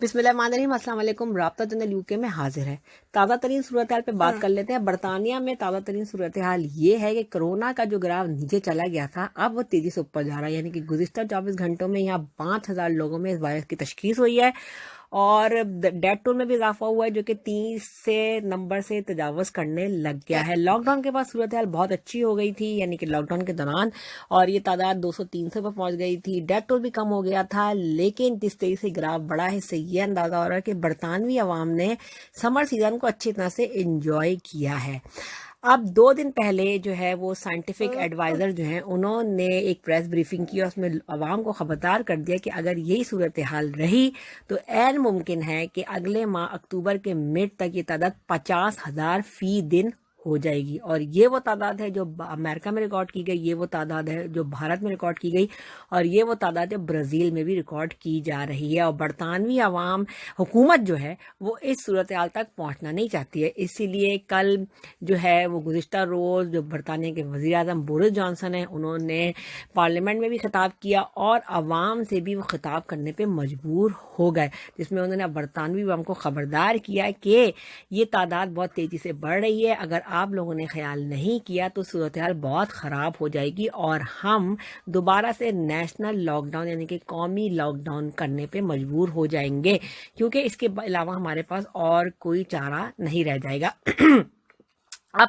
بسم اللہ الرحمن الرحیم۔ السلام علیکم۔ رابطہ جنرل یو کے میں حاضر ہے۔ تازہ ترین صورتحال پہ بات کر لیتے ہیں۔ برطانیہ میں تازہ ترین صورتحال یہ ہے کہ کرونا کا جو گراف نیچے چلا گیا تھا اب وہ تیزی سے اوپر جا رہا ہے، یعنی کہ گزشتہ 24 گھنٹوں میں یہاں 5000 لوگوں میں اس وائرس کی تشخیص ہوئی ہے اور ڈیتھ ٹول میں بھی اضافہ ہوا ہے جو کہ 30 سے نمبر سے تجاوز کرنے لگ گیا ہے۔ لاک ڈاؤن کے بعد صورتحال بہت اچھی ہو گئی تھی، یعنی کہ لاک ڈاؤن کے دوران، اور یہ تعداد 200-300 پر پہنچ گئی تھی۔ ڈیتھ ٹول بھی کم ہو گیا تھا، لیکن جس طرح سے گراف بڑا ہے اس سے یہ اندازہ ہو رہا ہے کہ برطانوی عوام نے سمر سیزن کو اچھی طرح سے انجوائے کیا ہے۔ اب 2 دن پہلے جو ہے وہ سائنٹیفک ایڈوائزر جو ہیں انہوں نے ایک پریس بریفنگ کی اور اس میں عوام کو خبردار کر دیا کہ اگر یہی صورتحال رہی تو عین ممکن ہے کہ اگلے ماہ اکتوبر کے مڈ تک یہ تعداد 50,000 فی دن ہو جائے گی، اور یہ وہ تعداد ہے جو امریکہ میں ریکارڈ کی گئی، یہ وہ تعداد ہے جو بھارت میں ریکارڈ کی گئی، اور یہ وہ تعداد ہے برازیل میں بھی ریکارڈ کی جا رہی ہے۔ اور برطانوی عوام حکومت جو ہے وہ اس صورتحال تک پہنچنا نہیں چاہتی ہے، اسی لیے کل جو ہے وہ گزشتہ روز جو برطانیہ کے وزیر اعظم بورس جانسن ہیں انہوں نے پارلیمنٹ میں بھی خطاب کیا اور عوام سے بھی وہ خطاب کرنے پہ مجبور ہو گئے، جس میں انہوں نے برطانوی عوام کو خبردار کیا کہ یہ تعداد بہت تیزی سے بڑھ رہی ہے، اگر آپ لوگوں نے خیال نہیں کیا تو صورتحال بہت خراب ہو جائے گی اور ہم دوبارہ سے نیشنل لاک ڈاؤن یعنی کہ قومی لاک ڈاؤن کرنے پہ مجبور ہو جائیں گے، کیونکہ اس کے علاوہ ہمارے پاس اور کوئی چارہ نہیں رہ جائے گا۔ اب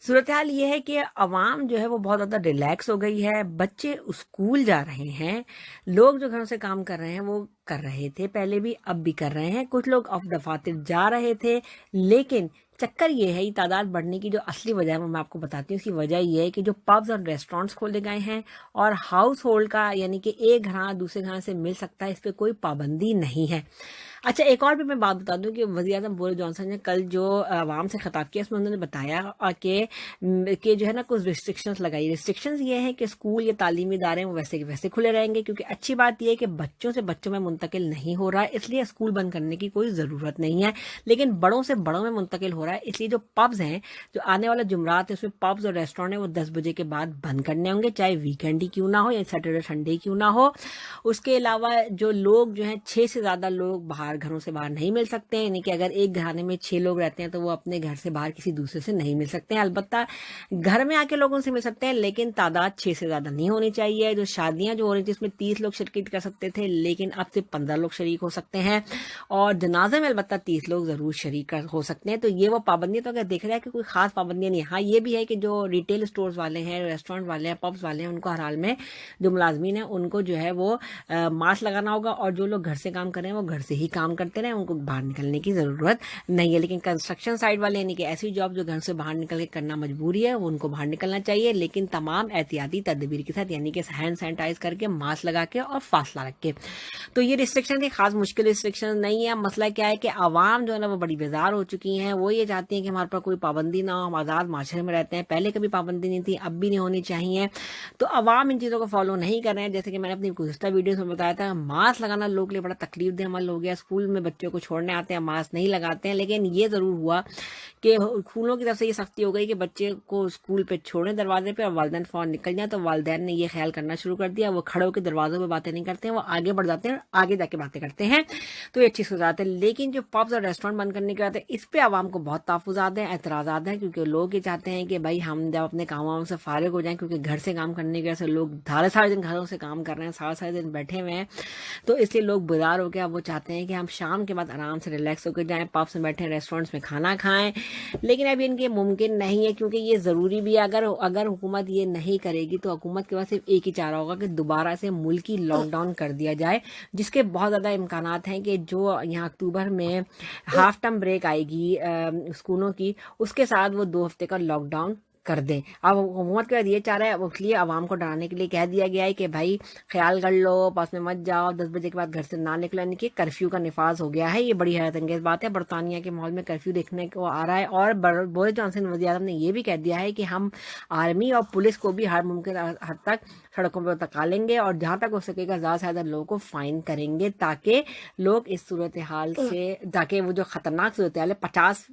صورتحال یہ ہے کہ عوام جو ہے وہ بہت زیادہ ریلیکس ہو گئی ہے، بچے اسکول جا رہے ہیں، لوگ جو گھروں سے کام کر رہے ہیں وہ کر رہے تھے پہلے بھی، اب بھی کر رہے ہیں، کچھ لوگ دفاتر جا رہے تھے، لیکن چکر یہ ہے، یہ تعداد بڑھنے کی جو اصلی وجہ ہے وہ میں آپ کو بتاتی ہوں۔ اس کی وجہ یہ ہے کہ جو پبز اور ریسٹورینٹس کھولے گئے ہیں اور ہاؤس ہولڈ کا یعنی کہ ایک گھر دوسرے گھر سے مل سکتا ہے، اس پہ کوئی پابندی نہیں ہے۔ اچھا، ایک اور بھی میں بات بتا دوں کہ وزیر اعظم بورس جانسن نے کل جو عوام سے خطاب کیا اس میں انہوں نے بتایا کہ جو ہے نا کچھ ریسٹرکشنز لگائی۔ ریسٹرکشنز یہ ہیں کہ اسکول یا تعلیمی ادارے ہیں وہ ویسے کے ویسے کھلے رہیں گے، کیونکہ اچھی بات یہ ہے کہ بچوں سے بچوں میں منتقل نہیں ہو رہا ہے، اس لیے اسکول بند کرنے کی کوئی ضرورت نہیں ہے، لیکن بڑوں سے بڑوں میں منتقل ہو رہا ہے، اس لیے جو پبز ہیں جو آنے والا جمعرات ہے اس میں پبز اور ریسٹورینٹ ہیں وہ 10 بجے کے بعد بند کرنے ہوں گے، چاہے ویکینڈ ہی کیوں نہ ہو یا سیٹرڈے سنڈے کیوں نہ ہو۔ اس کے علاوہ جو لوگ جو ہیں 6 سے زیادہ لوگ گھروں سے باہر نہیں مل سکتے ہیں، یعنی کہ اگر ایک گھرانے میں 6 لوگ رہتے ہیں تو وہ اپنے گھر سے باہر کسی دوسرے سے نہیں مل سکتے ہیں، البتہ گھر میں آ کے لوگوں سے مل سکتے ہیں، لیکن تعداد 6 سے زیادہ نہیں ہونی چاہیے۔ جو شادیاں جو ہو رہی تھیں اس میں 30 لوگ شرکت کر سکتے تھے، لیکن اب صرف 15 لوگ شریک ہو سکتے ہیں، اور جنازے میں البتہ 30 لوگ ضرور شریک ہو سکتے ہیں۔ تو یہ وہ پابندی، تو اگر دیکھ رہا ہے کہ کوئی خاص پابندیاں نہیں، ہاں یہ بھی ہے کہ جو ریٹیل اسٹورز والے ہیں، ریسٹورینٹ والے ہیں، پبز والے ہیں، ان کو ہر حال میں جو ملازمین ہیں ان کو جو ہے وہ ماسک لگانا ہوگا، اور جو لوگ گھر سے کام کر رہے ہیں وہ گھر سے ہی کام کرتے رہیں، ان کو باہر نکلنے کی ضرورت نہیں ہے۔ لیکن کنسٹرکشن سائٹ والے یعنی کہ ایسی جاب جو گھر سے باہر نکل کے کرنا مجبوری ہے وہ ان کو باہر نکلنا چاہیے، لیکن تمام احتیاطی تدابیر کے ساتھ، یعنی کہ ہینڈ سینیٹائز کر کے، ماسک لگا کے اور فاصلہ رکھ کے۔ تو یہ ریسٹرکشن کی خاص مشکل ریسٹرکشن نہیں ہے۔ مسئلہ کیا ہے کہ عوام جو ہے نا وہ بڑی بیزار ہو چکی ہیں، وہ یہ چاہتی ہیں کہ ہمارے پاس کوئی پابندی نہ ہو، ہم آزاد معاشرے میں رہتے ہیں، پہلے کبھی پابندی نہیں تھی، اب بھی نہیں ہونی چاہیے۔ تو عوام ان چیزوں کو فالو نہیں کر رہے ہیں، جیسے کہ میں نے اپنی گزشتہ ویڈیوز میں بتایا تھا، ماسک لگانا لوگوں کے لیے بڑا تکلیف دہ عمل ہو گیا۔ اسکول میں بچوں کو چھوڑنے آتے ہیں ماسک نہیں لگاتے ہیں، لیکن یہ ضرور ہوا کہ اسکولوں کی طرف سے یہ سختی ہو گئی کہ بچے کو اسکول پہ چھوڑیں دروازے پہ اور والدین فوراً نکل جائیں، تو والدین نے یہ خیال کرنا شروع کر دیا، وہ کھڑے ہو کے دروازوں پہ باتیں نہیں کرتے ہیں، وہ آگے بڑھ جاتے ہیں اور آگے جا کے باتیں کرتے ہیں، تو یہ اچھی سوچ ہے۔ لیکن جو پبز اور ریسٹورینٹ بند کرنے کے بعد اس پہ عوام کو بہت تحفظات ہیں، اعتراضات ہیں، کیونکہ لوگ یہ چاہتے ہیں کہ بھائی ہم جب اپنے کاموں سے فارغ ہو جائیں، کیونکہ گھر سے کام کرنے کی وجہ سے لوگ سارے دن گھروں سے کام کر رہے ہیں، سارے دن بیٹھے ہوئے ہیں، تو اس لیے لوگ بیدار ہو کے اب وہ چاہتے ہیں کہ ہم شام کے بعد آرام سے ریلیکس ہو کے جائیں، پبس میں بیٹھیں، ریسٹورینٹس میں کھانا کھائیں، لیکن اب ان کے ممکن نہیں ہے، کیونکہ یہ ضروری بھی ہے۔ اگر حکومت یہ نہیں کرے گی تو حکومت کے پاس صرف ایک ہی چارہ ہوگا کہ دوبارہ سے ملکی لاک ڈاؤن کر دیا جائے، جس کے بہت زیادہ امکانات ہیں کہ جو یہاں اکتوبر میں ہاف ٹرم بریک آئے گی اسکولوں کی، اس کے ساتھ وہ 2 ہفتے کا لاک ڈاؤن کر دیں۔ اب حکومت کے بعد یہ چاہ رہا ہے، اس لیے عوام کو ڈرانے کے لیے کہہ دیا گیا ہے کہ بھائی خیال کر لو، پاس میں مت جاؤ، 10 بجے کے بعد گھر سے نہ نکلو، یعنی کہ کرفیو کا نفاذ ہو گیا ہے۔ یہ بڑی حیرت انگیز بات ہے، برطانیہ کے ماحول میں کرفیو دیکھنے کو آ رہا ہے، اور بورس جانسن وزیر اعظم نے یہ بھی کہہ دیا ہے کہ ہم آرمی اور پولیس کو بھی ہر ممکن حد تک سڑکوں پہ تکا لیں گے، اور جہاں تک ہو سکے گا زیادہ سے زیادہ لوگوں کو فائن کریں گے، تاکہ لوگ اس صورتحال سے، تاکہ وہ جو خطرناک صورتحال ہے 50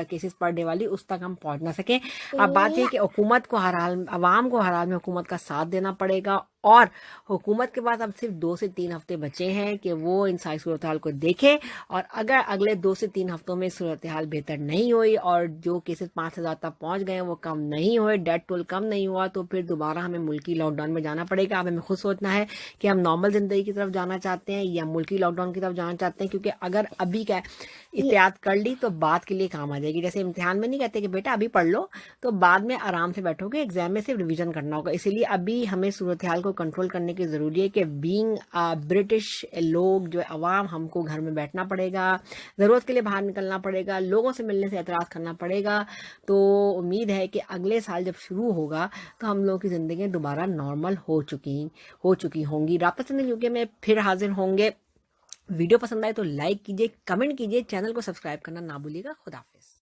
کیسز پر ڈے والی، اس تک ہم پہنچ نہ سکیں۔ اب بات یہ کہ حکومت کو ہر حال، عوام کو ہر حال میں حکومت کا ساتھ دینا پڑے گا، اور حکومت کے پاس اب صرف 2 سے 3 ہفتے بچے ہیں کہ وہ ان ساری صورتحال کو دیکھے، اور اگر اگلے 2 سے 3 ہفتوں میں صورتحال بہتر نہیں ہوئی اور جو کیسز 5,000 تک پہنچ گئے وہ کم نہیں ہوئے، ڈیتھ ٹول کم نہیں ہوا، تو پھر دوبارہ ہمیں ملکی لاک ڈاؤن میں جانا پڑے گا۔ اب ہمیں خود سوچنا ہے کہ ہم نارمل زندگی کی طرف جانا چاہتے ہیں یا ملکی لاک ڈاؤن کی طرف جانا چاہتے ہیں، کیونکہ اگر ابھی کا احتیاط کر لی تو بعد کے لیے کام آ جائے گی۔ جیسے امتحان میں نہیں کہتے کہ بیٹا ابھی پڑھ لو، تو بعد میں آرام سے بیٹھو گے، ایگزام میں صرف ریویژن کرنا ہوگا۔ اسی لیے ابھی ہمیں صورتحال کو کنٹرول کرنے کی ضروری ہے کہ بینگ برٹش لوگ جو عوام، ہم کو گھر میں بیٹھنا پڑے گا، ضرورت کے لیے باہر نکلنا پڑے گا، لوگوں سے ملنے سے اعتراض کرنا پڑے گا۔ تو امید ہے کہ اگلے سال جب شروع ہوگا تو ہم لوگوں کی زندگیاں دوبارہ نارمل ہو چکی ہوں گی۔ رابطہ چینل یوکے میں پھر حاضر ہوں گے۔ ویڈیو پسند آئے تو لائک کیجیے، کمنٹ کیجیے، چینل کو سبسکرائب کرنا نہ بھولیے گا۔ خدا حافظ۔